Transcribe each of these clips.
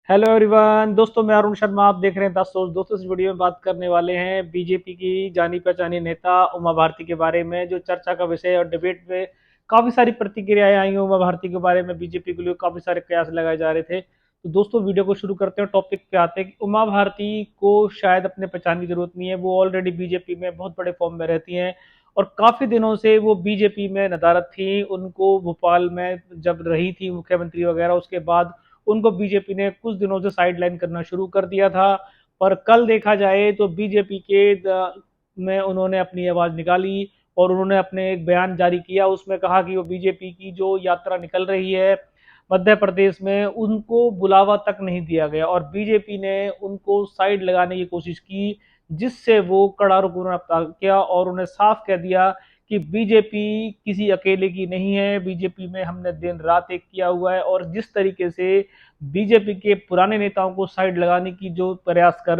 Hello everyone, दोस्तों मैं अरुण शर्मा। आप देख रहे हैं 10 सोच। दोस्तों इस वीडियो में बात करने वाले हैं बीजेपी की जानी पहचानी नेता उमा भारती के बारे में, जो चर्चा का विषय है। और डिबेट में काफी सारी प्रतिक्रियाएं आई हैं उमा भारती के बारे में। बीजेपी के लिए काफी सारे प्रयास लगाए जा रहे थे। तो दोस्तों वीडियो को शुरू करते हैं। टॉपिक पे आते हैं कि उमा भारती को शायद अपने पहचान की जरूरत नहीं है। वो ऑलरेडी बीजेपी में बहुत बड़े फॉर्म में रहती हैं और काफी दिनों से वो बीजेपी में नदारत थी। उनको भोपाल में जब रही थी मुख्यमंत्री वगैरह, उसके बाद उनको बीजेपी ने कुछ दिनों से साइडलाइन करना शुरू कर दिया था। पर कल देखा जाए तो बीजेपी के में उन्होंने अपनी आवाज निकाली और उन्होंने अपने एक बयान जारी किया। उसमें कहा कि वो बीजेपी की जो यात्रा निकल रही है मध्य प्रदेश में, उनको बुलावा तक नहीं दिया गया और बीजेपी ने उनको साइड लगाने की कोशिश की, जिससे वो कड़ा रुख उन्होंने किया और उन्हें साफ कह दिया कि बीजेपी किसी अकेले की नहीं है। बीजेपी में हमने दिन रात एक किया हुआ है और जिस तरीके से बीजेपी के पुराने नेताओं को साइड लगाने की जो प्रयास कर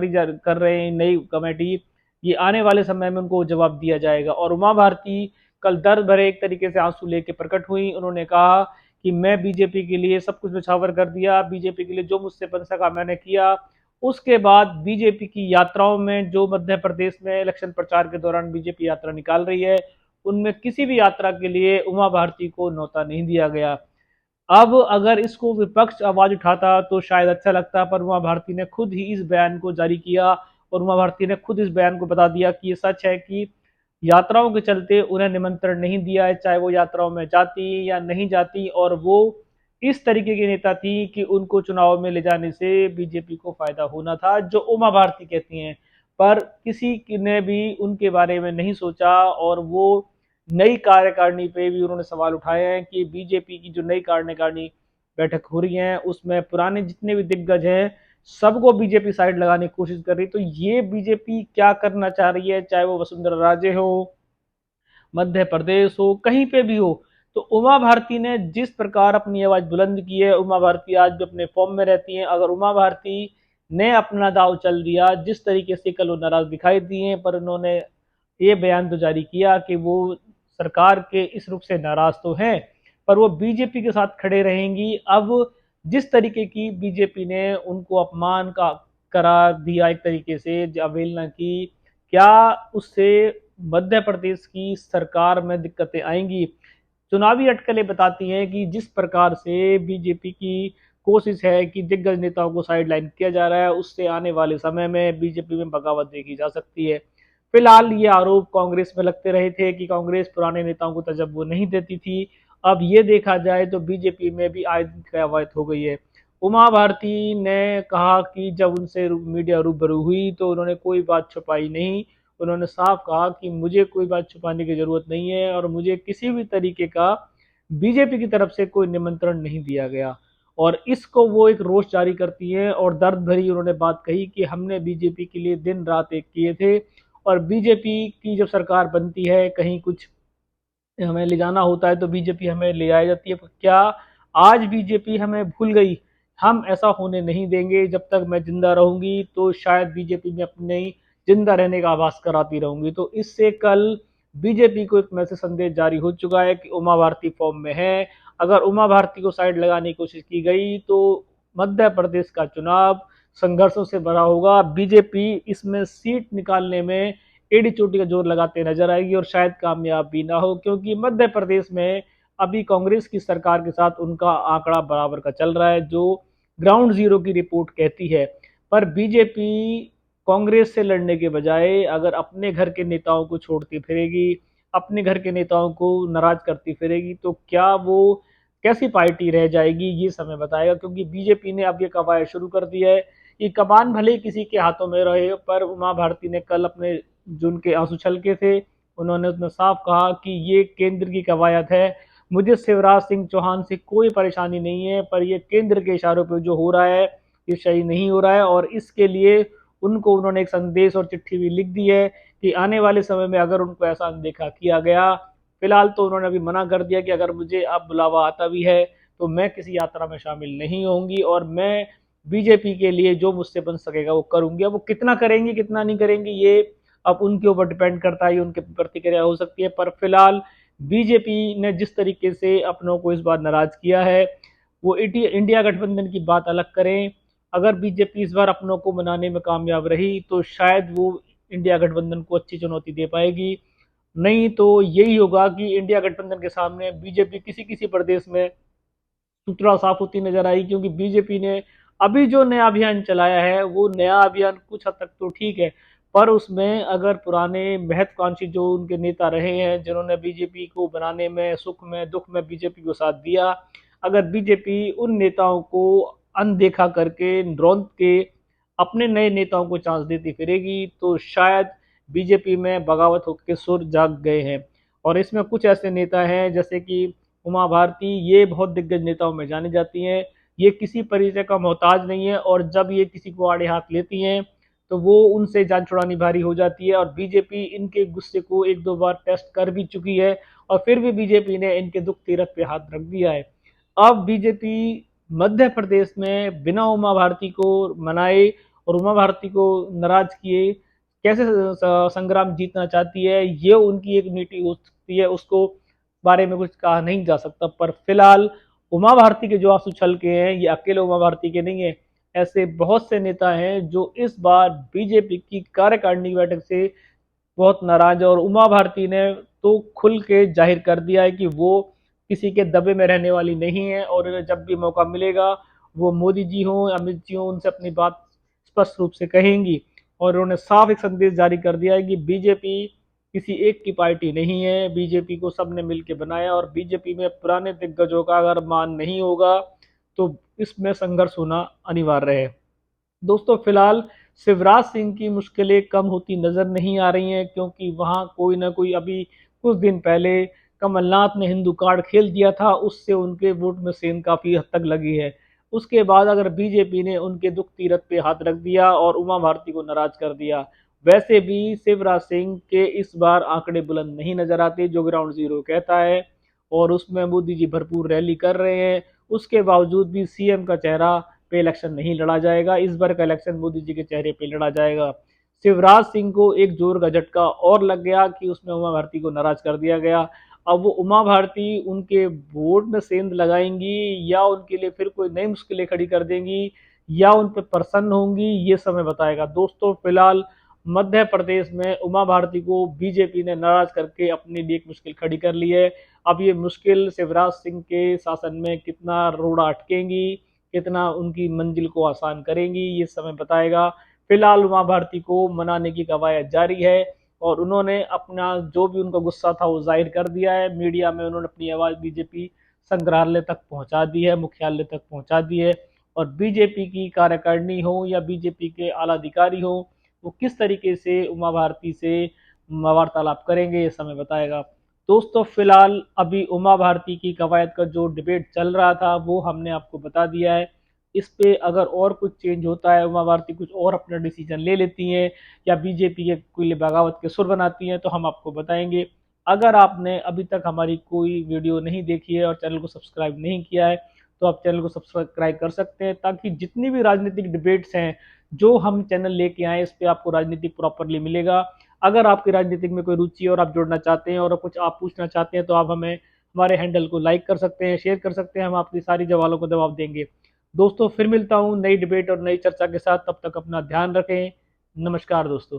रहे हैं नई कमेटी, ये आने वाले समय में उनको जवाब दिया जाएगा। और उमा भारती कल दर्द भरे एक तरीके से आंसू लेके प्रकट हुई। उन्होंने कहा कि मैं बीजेपी के लिए सब कुछ निछावर कर दिया, बीजेपी के लिए जो मुझसे बन सका मैंने किया। उसके बाद बीजेपी की यात्राओं में, जो मध्य प्रदेश में इलेक्शन प्रचार के दौरान बीजेपी यात्रा निकाल रही है, उनमें किसी भी यात्रा के लिए उमा भारती को न्योता नहीं दिया गया। अब अगर इसको विपक्ष आवाज उठाता तो शायद अच्छा लगता, पर उमा भारती ने खुद ही इस बयान को जारी किया और उमा भारती ने खुद इस बयान को बता दिया कि ये सच है कि यात्राओं के चलते उन्हें निमंत्रण नहीं दिया है, चाहे वो यात्राओं में जाती या नहीं जाती। और वो इस तरीके की नेता थी कि उनको चुनाव में ले जाने से बीजेपी को फायदा होना था, जो उमा भारती कहती हैं। पर किसी ने भी उनके बारे में नहीं सोचा और वो नई कार्यकारिणी पे भी उन्होंने सवाल उठाए हैं कि बीजेपी की जो नई कार्यकारिणी बैठक हो रही है उसमें पुराने जितने भी दिग्गज हैं सबको बीजेपी साइड लगाने की कोशिश कर रही है। तो ये बीजेपी क्या करना चाह रही है, चाहे वो वसुंधरा राजे हो, मध्य प्रदेश हो, कहीं पे भी हो। तो उमा भारती ने जिस प्रकार अपनी आवाज बुलंद की है, उमा भारती आज भी अपने फॉर्म में रहती हैं। अगर उमा भारती ने अपना दाव चल दिया, जिस तरीके से कल वो नाराज दिखाई दिए, पर उन्होंने ये बयान तो जारी किया कि वो सरकार के इस रुख से नाराज तो हैं, पर वो बीजेपी के साथ खड़े रहेंगी। अब जिस तरीके की बीजेपी ने उनको अपमान का करार दिया, एक तरीके से अवहेलना की, क्या उससे मध्य प्रदेश की सरकार में दिक्कतें आएंगी? चुनावी अटकलें बताती हैं कि जिस प्रकार से बीजेपी की कोशिश है कि दिग्गज नेताओं को साइडलाइन किया जा रहा है, उससे आने वाले समय में बीजेपी में बगावत देखी जा सकती है। फिलहाल ये आरोप कांग्रेस में लगते रहे थे कि कांग्रेस पुराने नेताओं को तजब्बो नहीं देती थी। अब ये देखा जाए तो बीजेपी में भी आय दिन कयावत हो गई है। उमा भारती ने कहा कि जब उनसे मीडिया रूबरू हुई तो उन्होंने कोई बात छुपाई नहीं। उन्होंने साफ कहा कि मुझे कोई बात छुपाने की जरूरत नहीं है और मुझे किसी भी तरीके का बीजेपी की तरफ से कोई निमंत्रण नहीं दिया गया। और इसको वो एक रोष जारी करती है और दर्द भरी उन्होंने बात कही कि हमने बीजेपी के लिए दिन रात एक किए थे और बीजेपी की जब सरकार बनती है, कहीं कुछ हमें ले जाना होता है तो बीजेपी हमें ले आई जाती है। पर क्या आज बीजेपी हमें भूल गई? हम ऐसा होने नहीं देंगे। जब तक मैं जिंदा रहूंगी तो शायद बीजेपी में अपने जिंदा रहने का आभास कराती रहूंगी। तो इससे कल बीजेपी को एक मैसेज संदेश जारी हो चुका है कि उमा भारती फॉर्म में है। अगर उमा भारती को साइड लगाने की कोशिश की गई तो मध्य प्रदेश का चुनाव संघर्षों से भरा होगा। बीजेपी इसमें सीट निकालने में एड़ी चोटी का जोर लगाते नजर आएगी और शायद कामयाब भी ना हो, क्योंकि मध्य प्रदेश में अभी कांग्रेस की सरकार के साथ उनका आंकड़ा बराबर का चल रहा है, जो ग्राउंड जीरो की रिपोर्ट कहती है। पर बीजेपी कांग्रेस से लड़ने के बजाय अगर अपने घर के नेताओं को छोड़ती फिरेगी, अपने घर के नेताओं को नाराज करती फिरेगी, तो क्या वो कैसी पार्टी रह जाएगी ये समय बताएगा। क्योंकि बीजेपी ने अब ये कवायद शुरू कर दी है कि कमान भले ही किसी के हाथों में रहे, पर उमा भारती ने कल अपने जो उनके आंसू छलके थे, उन्होंने उसमें साफ कहा कि ये केंद्र की कवायद है। मुझे शिवराज सिंह चौहान से कोई परेशानी नहीं है, पर ये केंद्र के इशारों पर जो हो रहा है ये सही नहीं हो रहा है। और इसके लिए उनको उन्होंने एक संदेश और चिट्ठी भी लिख दी है कि आने वाले समय में अगर उनको ऐसा अनदेखा किया गया, फिलहाल तो उन्होंने अभी मना कर दिया कि अगर मुझे अब बुलावा आता भी है तो मैं किसी यात्रा में शामिल नहीं होंगी और मैं बीजेपी के लिए जो मुझसे बन सकेगा वो करूंगी। अब वो कितना करेंगी कितना नहीं करेंगी ये अब उनके ऊपर डिपेंड करता है, ये उनकी प्रतिक्रिया हो सकती है। पर फिलहाल बीजेपी ने जिस तरीके से अपनों को इस बार नाराज किया है, वो इंडिया गठबंधन की बात अलग करें, अगर बीजेपी इस बार अपनों को मनाने में कामयाब रही तो शायद वो इंडिया गठबंधन को अच्छी चुनौती दे पाएगी। नहीं तो यही होगा कि इंडिया गठबंधन के सामने बीजेपी किसी किसी प्रदेश में सुतरा साफ होती नजर आई, क्योंकि बीजेपी ने अभी जो नया अभियान चलाया है वो नया अभियान कुछ हद तक तो ठीक है, पर उसमें अगर पुराने महत्वाकांक्षी जो उनके नेता रहे हैं जिन्होंने बीजेपी को बनाने में सुख में दुख में बीजेपी को साथ दिया, अगर बीजेपी उन नेताओं को अनदेखा करके रौंद के अपने नए नेताओं को चांस देती फिरेगी तो शायद बीजेपी में बगावत के सुर जाग गए हैं। और इसमें कुछ ऐसे नेता हैं जैसे कि उमा भारती, ये बहुत दिग्गज नेताओं में जानी जाती हैं। ये किसी परिचय का मोहताज नहीं है और जब ये किसी को आड़े हाथ लेती हैं तो वो उनसे जान छुड़ानी भारी हो जाती है। और बीजेपी इनके गुस्से को एक दो बार टेस्ट कर भी चुकी है और फिर भी बीजेपी ने इनके दुख तीरथ पे हाथ रख दिया है। अब बीजेपी मध्य प्रदेश में बिना उमा भारती को मनाए और उमा भारती को नाराज किए कैसे संग्राम जीतना चाहती है, ये उनकी एक नीति हो सकती है, उसको बारे में कुछ कहा नहीं जा सकता। पर फिलहाल उमा भारती के जो आंसू छलके हैं ये अकेले उमा भारती के नहीं है, ऐसे बहुत से नेता हैं जो इस बार बीजेपी की कार्यकारिणी की बैठक से बहुत नाराज है। और उमा भारती ने तो खुल के जाहिर कर दिया है कि वो किसी के दबे में रहने वाली नहीं है और जब भी मौका मिलेगा वो मोदी जी हों अमित जी हों उनसे अपनी बात स्पष्ट रूप से कहेंगी। और उन्होंने साफ एक संदेश जारी कर दिया है कि बीजेपी किसी एक की पार्टी नहीं है, बीजेपी को सबने मिलकर बनाया और बीजेपी में पुराने दिग्गजों का अगर मान नहीं होगा तो इसमें संघर्ष होना अनिवार्य है। दोस्तों फिलहाल शिवराज सिंह की मुश्किलें कम होती नजर नहीं आ रही हैं, क्योंकि वहां कोई ना कोई अभी कुछ दिन पहले कमलनाथ ने हिंदू कार्ड खेल दिया था, उससे उनके वोट में सेंध काफी हद तक लगी है। उसके बाद अगर बीजेपी ने उनके दुख तीरथ पे हाथ रख दिया और उमा भारती को नाराज कर दिया, वैसे भी शिवराज सिंह के इस बार आंकड़े बुलंद नहीं नजर आते जो ग्राउंड जीरो कहता है। और उसमें मोदी जी भरपूर रैली कर रहे हैं, उसके बावजूद भी सीएम का चेहरा पे इलेक्शन नहीं लड़ा जाएगा। इस बार का इलेक्शन मोदी जी के चेहरे पे लड़ा जाएगा। शिवराज सिंह को एक जोर का झटका और लग गया कि उसमें उमा भारती को नाराज कर दिया गया। अब वो उमा भारती उनके वोट में सेंध लगाएंगी या उनके लिए फिर कोई नई मुश्किलें खड़ी कर देंगी या उन पर प्रसन्न होंगी, ये समय बताएगा। दोस्तों फिलहाल मध्य प्रदेश में उमा भारती को बीजेपी ने नाराज करके अपने लिए एक मुश्किल खड़ी कर ली है। अब ये मुश्किल शिवराज सिंह के शासन में कितना रोड़ा अटकेंगी, कितना उनकी मंजिल को आसान करेंगी, ये समय बताएगा। फिलहाल उमा भारती को मनाने की कवायद जारी है और उन्होंने अपना जो भी उनका गुस्सा था वो जाहिर कर दिया है। मीडिया में उन्होंने अपनी आवाज़ बीजेपी संग्रहालय तक पहुंचा दी है, मुख्यालय तक पहुंचा दी है। और बीजेपी की कार्यकारिणी हो या बीजेपी के आला अधिकारी हो, वो किस तरीके से उमा भारती से वार्तालाप करेंगे ये समय बताएगा। दोस्तों फिलहाल अभी उमा भारती की कवायद का जो डिबेट चल रहा था वो हमने आपको बता दिया है। इस पे अगर और कुछ चेंज होता है, उमा भारती कुछ और अपना डिसीजन ले लेती हैं या बीजेपी के कोई बगावत के सुर बनाती हैं तो हम आपको बताएंगे। अगर आपने अभी तक हमारी कोई वीडियो नहीं देखी है और चैनल को सब्सक्राइब नहीं किया है तो आप चैनल को सब्सक्राइब कर सकते हैं, ताकि जितनी भी राजनीतिक डिबेट्स हैं जो हम चैनल लेके आए इस पे आपको राजनीति प्रॉपरली मिलेगा। अगर आपकी राजनीतिक में कोई रुचि है और आप जुड़ना चाहते हैं और कुछ आप पूछना चाहते हैं तो आप हमें हमारे हैंडल को लाइक कर सकते हैं, शेयर कर सकते हैं, हम आपकी सारी सवालों को जवाब देंगे। दोस्तों फिर मिलता हूँ नई डिबेट और नई चर्चा के साथ, तब तक अपना ध्यान रखें। नमस्कार दोस्तों।